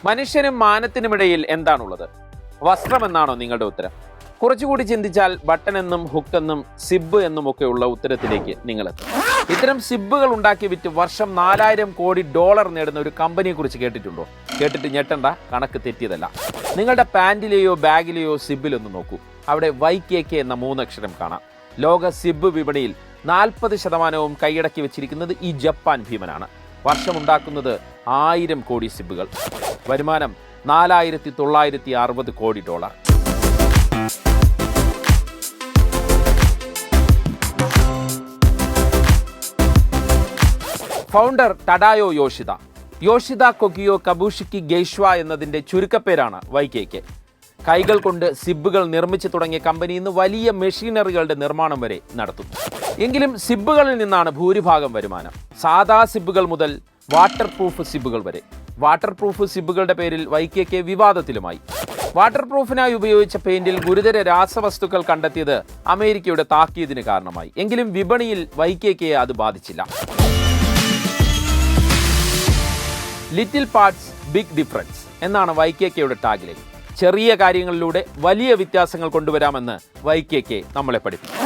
മനുഷ്യനും മാനത്തിനുമിടയിൽ എന്താണുള്ളത്? വസ്ത്രമെന്നാണോ നിങ്ങളുടെ ഉത്തരം? കുറച്ചുകൂടി ചിന്തിച്ചാൽ ബട്ടൺ എന്നും ഹുക്ക് എന്നും സിബ് എന്നുമൊക്കെയുള്ള ഉത്തരത്തിലേക്ക് നിങ്ങളെത്തും. ഇത്തരം സിബുകൾ ഉണ്ടാക്കി വിറ്റ് വർഷം 4000 കോടി ഡോളർ നേടുന്ന ഒരു കമ്പനിയെ കുറിച്ച് കേട്ടിട്ടുണ്ടോ? കേട്ടിട്ട് ഞെട്ടണ്ട, കണക്ക് തെറ്റിയതല്ല. നിങ്ങളുടെ പാൻറ്റിലെയോ ബാഗിലെയോ സിബിലൊന്ന് നോക്കൂ. അവിടെ YKK എന്ന 3 അക്ഷരം കാണാം. ലോക സിബ് വിപണിയിൽ 40% കൈയടക്കി വെച്ചിരിക്കുന്നത് ഈ ജപ്പാൻ ഭീമനാണ്. വർഷമുണ്ടാക്കുന്നത് 1000 കോടി സിബുകൾ. വരുമാനം 4960 കോടി ഡോളർ. ഫൗണ്ടർ ടഡായോ യോഷിത കൊക്കിയോ കബൂഷിക്കി ഗെയ്ഷ്വ എന്നതിൻ്റെ ചുരുക്കപ്പേരാണ് YKK. കൈകൾ കൊണ്ട് സിബുകൾ നിർമ്മിച്ചു തുടങ്ങിയ കമ്പനി ഇന്ന് വലിയ മെഷീനറികളുടെ നിർമ്മാണം വരെ നടത്തുന്നു. എങ്കിലും സിബുകളിൽ നിന്നാണ് ഭൂരിഭാഗം വരുമാനം. സാധാ സിബുകൾ മുതൽ വാട്ടർ പ്രൂഫ് സിബുകൾ വരെ. വാട്ടർ പ്രൂഫ് സിബുകളുടെ പേരിൽ YKK വിവാദത്തിലുമായി. വാട്ടർ പ്രൂഫിനായി ഉപയോഗിച്ച പെയിന്റിൽ ഗുരുതര രാസവസ്തുക്കൾ കണ്ടെത്തിയത് അമേരിക്കയുടെ താക്കീതിന് കാരണമായി. എങ്കിലും വിപണിയിൽ YKK അത് ബാധിച്ചില്ല. ലിറ്റിൽ പാർട്സ് ബിഗ് ഡിഫറൻസ് എന്നാണ് YKKയുടെ ടാഗ്ലൈൻ. ചെറിയ കാര്യങ്ങളിലൂടെ വലിയ വ്യത്യാസങ്ങൾ കൊണ്ടുവരാമെന്ന് YKK നമ്മളെ പഠിപ്പിക്കും.